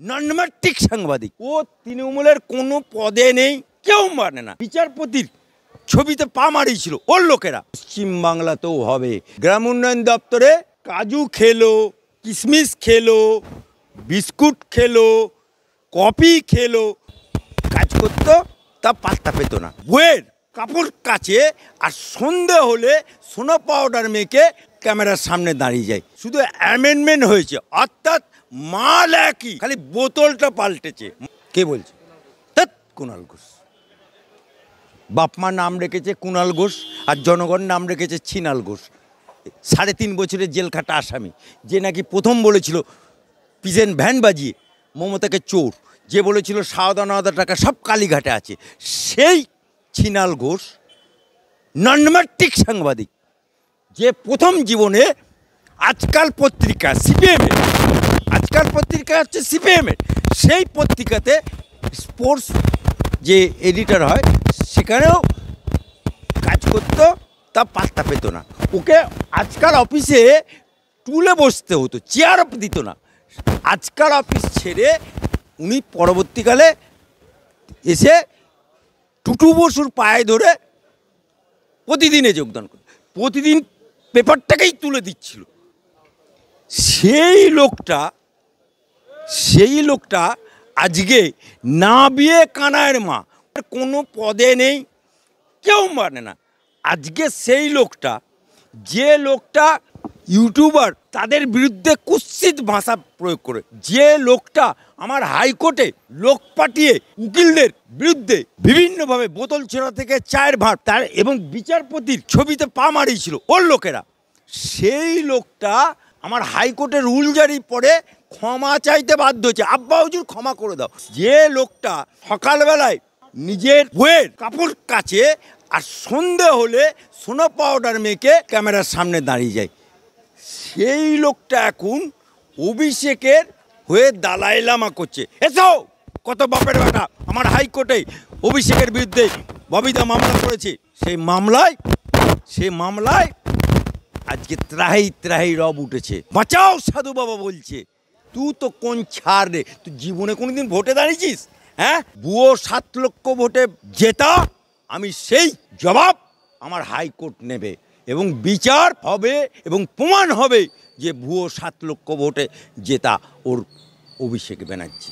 নন্মাটিক সাংবাদিক। ও তৃণমূলের কোনো পদে নেই, কেউ মানে না। বিচারপতির ছবিতে পা মারিয়েছিল ওর লোকেরা। পশ্চিমবাংলাতেও হবে। গ্রাম উন্নয়ন দপ্তরে কাজু খেলো, কিশমিশ খেলো, বিস্কুট খেলো, কফি খেলো, কাজ করতো তা পাত্তা পেত না। বইয়ের কাপড় কাচে আর সন্ধে হলে সোনা পাউডার মেখে ক্যামেরার সামনে দাঁড়িয়ে যায়। শুধু অ্যামেন্ডমেন্ট হয়েছে, অর্থাৎ মাল একই, খালি বোতলটা পাল্টেছে। কে বলছে? কুণাল ঘোষ। বাপমা নাম রেখেছে কুণাল ঘোষ আর জনগণ নাম রেখেছে ছিনাল ঘোষ। 3.5 বছরের জেল খাটা আসামি, যে নাকি প্রথম বলেছিল পিজেন ভ্যান বাজিয়ে মমতাকে চোর, যে বলেছিল 7,000 টাকা সব কালীঘাটে আছে, সেই ছিনাল ঘোষ নন্মাটিক সাংবাদিক, যে প্রথম জীবনে আজকাল পত্রিকা সিপিএমের, আজকাল পত্রিকা হচ্ছে সিপিএমের, সেই পত্রিকাতে স্পোর্টস যে এডিটর হয় সেখানেও কাজ করতো, তা পাত্তা পেত না। ওকে আজকাল অফিসে টুলে বসতে হতো, চেয়ার দিত না। আজকাল অফিস ছেড়ে উনি পরবর্তীকালে এসে টুটু বসুর পায়ে ধরে প্রতিদিনে যোগদান করে, প্রতিদিন পেপারটাকেই তুলে দিচ্ছিল। সেই লোকটা আজকে না বিয়ে কানায়ের মা, কোনো পদে নেই, কেউ মানে না। আজকে সেই লোকটা, যে লোকটা ইউটিউবার তাদের বিরুদ্ধে কুৎসিত ভাষা প্রয়োগ করে, যে লোকটা আমার হাইকোর্টে লোক পাঠিয়ে উকিলদের বিরুদ্ধে বিভিন্নভাবে বোতল ছোড়া থেকে চায়ের ভাঁড় তার এবং বিচারপতির ছবিতে পা মারিয়েছিল ওর লোকেরা, সেই লোকটা আমার হাইকোর্টের রুল জারি পরে ক্ষমা চাইতে বাধ্য হচ্ছে। আব্বা হুজুর ক্ষমা করে দাও। যে লোকটা সকালবেলায় নিজের বইয়ের কাপড় কাচে আর সন্ধে হলে সোনা পাউডার মেখে ক্যামেরার সামনে দাঁড়িয়ে যায়, সেই লোকটা এখন অভিষেকের হয়ে দালাই লামা করছে। এসো, কত বাপের বেটা আমার হাইকোর্টে অভিষেকের বিরুদ্ধে ববিদা মামলা করেছে, সেই মামলায় আজকে ত্রাহি রব উঠেছে। বাঁচাও সাধু বাবা বলছে। তুই তো কোন ছাড় রে, তুই জীবনে কোনোদিন ভোটে দাঁড়িয়েছিস? হ্যাঁ, ভুয়ো 7 লক্ষ ভোটে জেতা, আমি সেই জবাব আমার হাইকোর্ট নেবে এবং বিচার হবে এবং প্রমাণ হবে যে ভুয়ো 7 লক্ষ ভোটে জেতা ওর অভিষেক ব্যানার্জি।